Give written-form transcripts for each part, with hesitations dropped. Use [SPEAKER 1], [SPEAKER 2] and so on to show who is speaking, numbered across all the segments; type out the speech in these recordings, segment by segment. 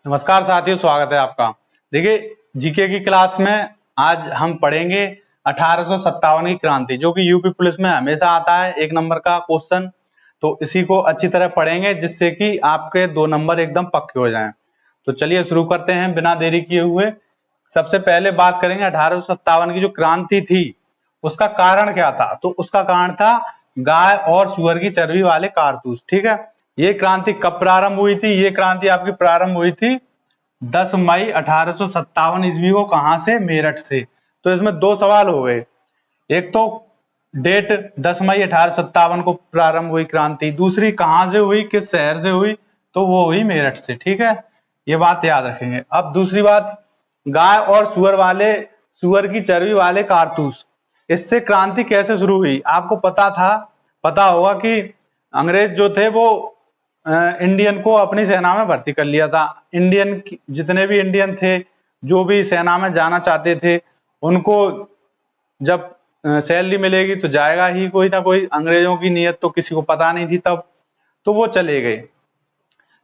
[SPEAKER 1] नमस्कार साथियों, स्वागत है आपका। देखिए, जीके की क्लास में आज हम पढ़ेंगे 1857 की क्रांति, जो कि यूपी पुलिस में हमेशा आता है 1 नंबर का क्वेश्चन। तो इसी को अच्छी तरह पढ़ेंगे जिससे कि आपके 2 नंबर एकदम पक्के हो जाएं। तो चलिए शुरू करते हैं बिना देरी किए हुए। सबसे पहले बात करेंगे 1857 की जो क्रांति थी उसका कारण क्या था। तो उसका कारण था गाय और सुअर की चर्बी वाले कारतूस। ठीक है, ये क्रांति कब प्रारंभ हुई थी? ये क्रांति आपकी प्रारंभ हुई थी 10 मई 1857 ईस्वी को। कहां से? मेरठ से। तो इसमें 2 सवाल हो गए, एक तो डेट 10 मई 1857 को प्रारंभ हुई क्रांति, दूसरी कहां से हुई, किस शहर से हुई? तो वो हुई मेरठ से। ठीक है, ये बात याद रखेंगे। अब दूसरी बात, गाय और सुअर की चर्बी वाले कारतूस, इससे क्रांति कैसे शुरू हुई? आपको पता होगा कि अंग्रेज जो थे वो इंडियन को अपनी सेना में भर्ती कर लिया था। जितने भी इंडियन थे जो भी सेना में जाना चाहते थे, उनको जब सैलरी मिलेगी तो जाएगा ही कोई ना कोई। अंग्रेजों की नीयत तो किसी को पता नहीं थी तब, तो वो चले गए।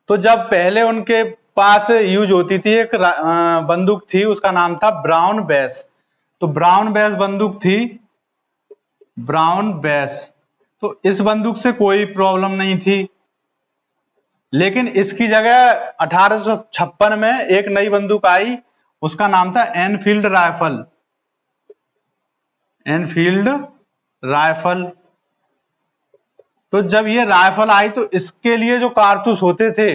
[SPEAKER 1] तो जब पहले उनके पास यूज होती थी एक बंदूक थी, उसका नाम था ब्राउन बेस। तो ब्राउन बेस बंदूक थी, ब्राउन बेस। तो इस बंदूक से कोई प्रॉब्लम नहीं थी, लेकिन इसकी जगह 1856 में एक नई बंदूक आई, उसका नाम था एनफील्ड राइफल। Enfield rifle. तो जब ये राइफल आई तो इसके लिए जो कारतूस होते थे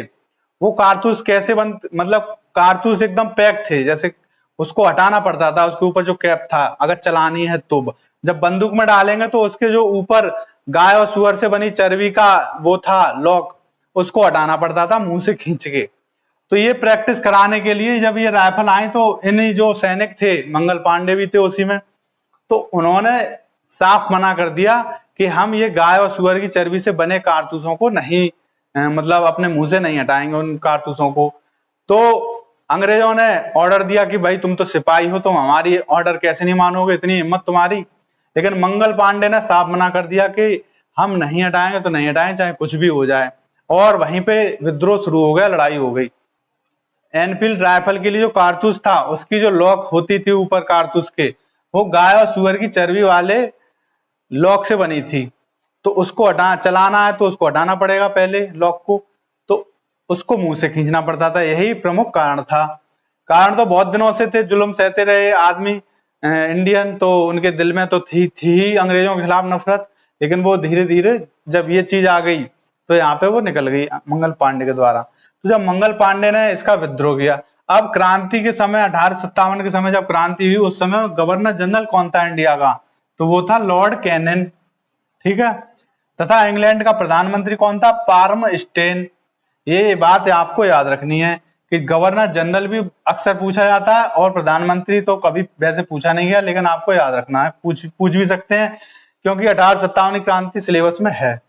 [SPEAKER 1] वो कारतूस कैसे मतलब कारतूस एकदम पैक थे, जैसे उसको हटाना पड़ता था, उसके ऊपर जो कैप था अगर चलानी है तो। जब बंदूक में डालेंगे तो उसके जो ऊपर गाय और सुअर से बनी चर्बी का वो था लॉक, उसको हटाना पड़ता था मुंह से खींच के। तो ये प्रैक्टिस कराने के लिए जब ये राइफल आई तो इन जो सैनिक थे, मंगल पांडे भी थे उसी में, तो उन्होंने साफ मना कर दिया कि हम ये गाय और सुअर की चर्बी से बने कारतूसों को नहीं मतलब अपने मुंह से नहीं हटाएंगे उन कारतूसों को। तो अंग्रेजों ने ऑर्डर दिया कि भाई तुम तो सिपाही हो, तुम हमारी ऑर्डर कैसे नहीं मानोगे, इतनी हिम्मत तुम्हारी। लेकिन मंगल पांडे ने साफ मना कर दिया कि हम नहीं हटाएंगे तो नहीं हटाएंगे, चाहे कुछ भी हो जाए। और वहीं पे विद्रोह शुरू हो गया, लड़ाई हो गई। एनफील्ड राइफल के लिए जो कारतूस था उसकी जो लॉक होती थी ऊपर कारतूस के, वो गाय और सुअर की चर्बी वाले लॉक से बनी थी। तो उसको चलाना है तो उसको हटाना पड़ेगा पहले लॉक को, तो उसको मुंह से खींचना पड़ता था। यही प्रमुख कारण था। कारण तो बहुत दिनों से थे, जुल्म सहते रहे आदमी इंडियन, तो उनके दिल में तो थी ही अंग्रेजों के खिलाफ नफरत। लेकिन वो धीरे धीरे जब ये चीज आ गई तो यहाँ पे वो निकल गई मंगल पांडे के द्वारा। तो जब मंगल पांडे ने इसका विद्रोह किया, अब क्रांति के समय 1857 के समय जब क्रांति हुई उस समय गवर्नर जनरल कौन था इंडिया का? तो वो था लॉर्ड कैनिंग। ठीक है, तथा इंग्लैंड का प्रधानमंत्री कौन था? Palmerston. ये बात आपको याद रखनी है कि गवर्नर जनरल भी अक्सर पूछा जाता है और प्रधानमंत्री तो कभी वैसे पूछा नहीं गया, लेकिन आपको याद रखना है, पूछ भी सकते हैं क्योंकि 1857 की क्रांति सिलेबस में है।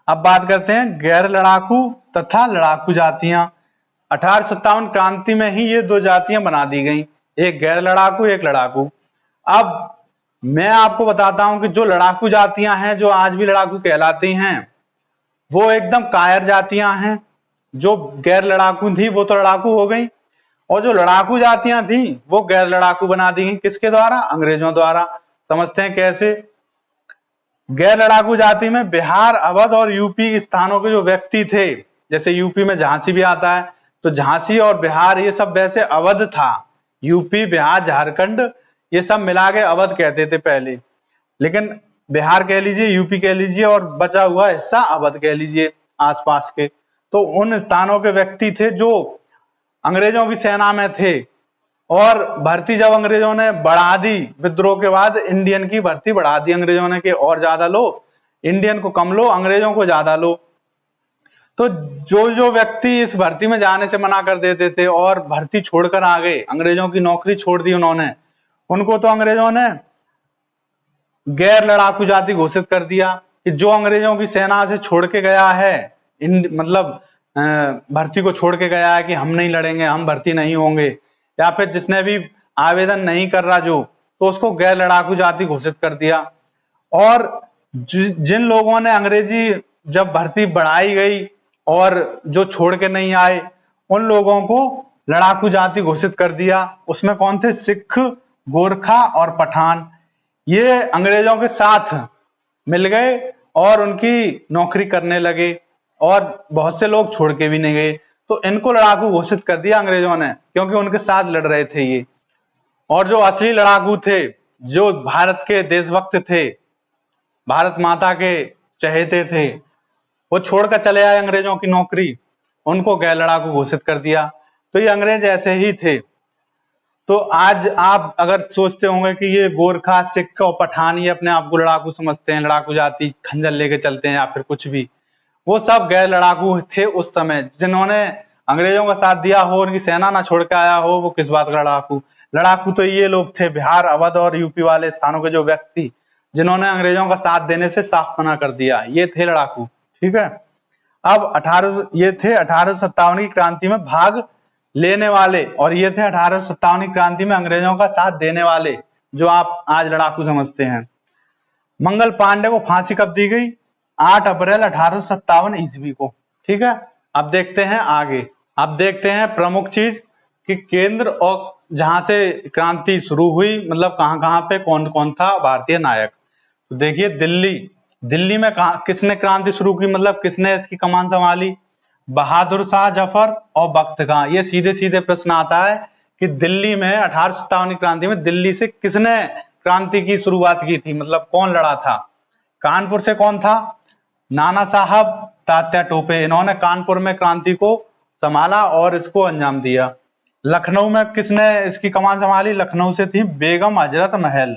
[SPEAKER 1] अब बात करते हैं गैर लड़ाकू तथा लड़ाकू जातियां। 1857 क्रांति में ही ये 2 जातियां बना दी गई, एक गैर लड़ाकू एक लड़ाकू। अब मैं आपको बताता हूं कि जो लड़ाकू जातियां हैं, जो आज भी लड़ाकू कहलाती हैं, वो एकदम कायर जातियां हैं। जो गैर लड़ाकू थी वो तो लड़ाकू हो गई, और जो लड़ाकू जातियां थी वो गैर लड़ाकू बना दी गई। किसके द्वारा? अंग्रेजों द्वारा। समझते हैं कैसे। गैर लड़ाकू जाति में बिहार, अवध और यूपी स्थानों के जो व्यक्ति थे, जैसे यूपी में झांसी भी आता है, तो झांसी और बिहार ये सब वैसे अवध था। यूपी, बिहार, झारखंड ये सब मिला के अवध कहते थे पहले, लेकिन बिहार कह लीजिए, यूपी कह लीजिए, और बचा हुआ हिस्सा अवध कह लीजिए आसपास के। तो उन स्थानों के व्यक्ति थे जो अंग्रेजों की सेना में थे, और भर्ती जब अंग्रेजों ने बढ़ा दी विद्रोह के बाद, इंडियन की भर्ती बढ़ा दी अंग्रेजों ने कि और ज्यादा लो, इंडियन को कम लो, अंग्रेजों को ज्यादा लो। तो जो जो व्यक्ति इस भर्ती में जाने से मना कर देते थे और भर्ती छोड़कर आ गए, अंग्रेजों की नौकरी छोड़ दी उन्होंने, उनको तो अंग्रेजों ने गैर लड़ाकू जाति घोषित कर दिया कि जो अंग्रेजों की सेना से छोड़ के गया है, मतलब भर्ती को छोड़ के गया है कि हम नहीं लड़ेंगे, हम भर्ती नहीं होंगे, या फिर जिसने भी आवेदन नहीं कर रहा जो, तो उसको गैर लड़ाकू जाति घोषित कर दिया। और जिन लोगों ने अंग्रेजी जब भर्ती बढ़ाई गई और जो छोड़ के नहीं आए, उन लोगों को लड़ाकू जाति घोषित कर दिया। उसमें कौन थे? सिख, गोरखा और पठान। ये अंग्रेजों के साथ मिल गए और उनकी नौकरी करने लगे और बहुत से लोग छोड़ के भी नहीं गए। तो इनको लड़ाकू घोषित कर दिया अंग्रेजों ने, क्योंकि उनके साथ लड़ रहे थे ये। और जो असली लड़ाकू थे, जो भारत के देशभक्त थे, भारत माता के चहेते थे, वो छोड़कर चले आए अंग्रेजों की नौकरी, उनको गैर लड़ाकू घोषित कर दिया। तो ये अंग्रेज ऐसे ही थे। तो आज आप अगर सोचते होंगे कि ये गोरखा, सिख और पठान ये अपने आप को लड़ाकू समझते हैं, लड़ाकू जाति, खंजर लेके चलते हैं या फिर कुछ भी, वो सब गैर लड़ाकू थे उस समय। जिन्होंने अंग्रेजों का साथ दिया हो, उनकी सेना ना छोड़ के आया हो, वो किस बात का लड़ाकू? लड़ाकू तो ये लोग थे, बिहार, अवध और यूपी वाले स्थानों के जो व्यक्ति जिन्होंने अंग्रेजों का साथ देने से साफ मना कर दिया, ये थे लड़ाकू। ठीक है। अब ये थे 1857 की क्रांति में भाग लेने वाले, और ये थे 1857 की क्रांति में अंग्रेजों का साथ देने वाले, जो आप आज लड़ाकू समझते हैं। मंगल पांडे को फांसी कब दी गई? 8 अप्रैल 1857 ईस्वी को। ठीक है। अब देखते हैं आगे। अब देखते हैं प्रमुख चीज कि केंद्र और जहां से क्रांति शुरू हुई, मतलब कहां पे कौन कौन था भारतीय नायक। तो देखिए दिल्ली में किसने क्रांति शुरू की, मतलब किसने इसकी कमान संभाली? बहादुर शाह जफर और बख्त खां। ये सीधे सीधे प्रश्न आता है कि दिल्ली में 1857 की क्रांति में दिल्ली से किसने क्रांति की शुरुआत की थी, मतलब कौन लड़ा था? कानपुर से कौन था? नाना साहब तात्या टोपे। इन्होंने कानपुर में क्रांति को संभाला और इसको अंजाम दिया। लखनऊ में किसने इसकी कमान संभाली? लखनऊ से थी बेगम हजरत महल।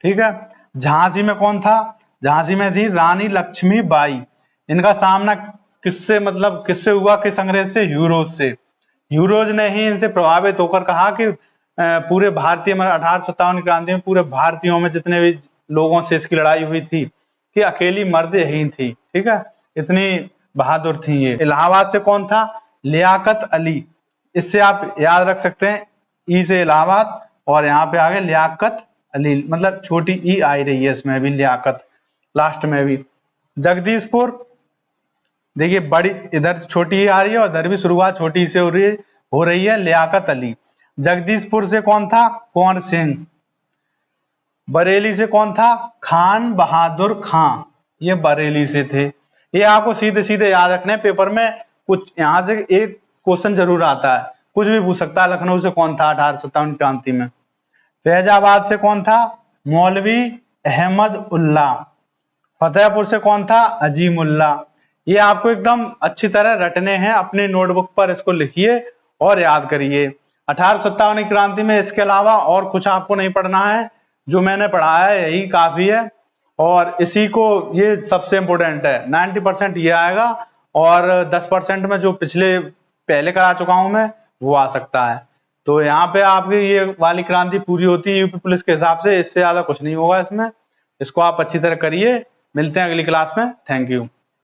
[SPEAKER 1] ठीक है। झांसी में कौन था? झांसी में थी रानी लक्ष्मीबाई। इनका सामना किससे हुआ? किस अंग्रेज से? यूरोज से। यूरोज ने ही इनसे प्रभावित होकर कहा कि पूरे भारतीय में 1857 क्रांति में पूरे भारतीयों में जितने भी लोगों से इसकी लड़ाई हुई थी कि अकेली मर्द यही थी। ठीक है। इतनी बहादुर थी ये। इलाहाबाद से कौन था? लियाकत अली। इससे आप याद रख सकते हैं, ई से इलाहाबाद और यहाँ पे आगे लियाकत अली, मतलब छोटी ई आई रही है इसमें भी, लियाकत लास्ट में भी। जगदीशपुर, देखिए बड़ी इधर छोटी ई आ रही है और इधर भी शुरुआत छोटी से हो रही है, लियाकत अली। जगदीशपुर से कौन था? कुंवर सिंह। बरेली से कौन था? खान बहादुर खां। ये बरेली से थे। ये आपको सीधे सीधे याद रखने, पेपर में कुछ यहाँ से एक क्वेश्चन जरूर आता है, कुछ भी पूछ सकता है। लखनऊ से कौन था 1857 क्रांति में? फैजाबाद से कौन था? मौलवी अहमद उल्ला। फतेहपुर से कौन था? अजीमुल्ला। ये आपको एकदम अच्छी तरह रटने हैं, अपनी नोटबुक पर इसको लिखिए और याद करिए। 1857 की क्रांति में इसके अलावा और कुछ आपको नहीं पढ़ना है, जो मैंने पढ़ाया है यही काफी है। और इसी को, ये सबसे इंपोर्टेंट है, 90% ये आएगा और 10% में जो पहले करा चुका हूं मैं वो आ सकता है। तो यहाँ पे आपकी ये वाली क्रांति पूरी होती है यूपी पुलिस के हिसाब से, इससे ज्यादा कुछ नहीं होगा इसमें। इसको आप अच्छी तरह करिए। मिलते हैं अगली क्लास में। Thank you.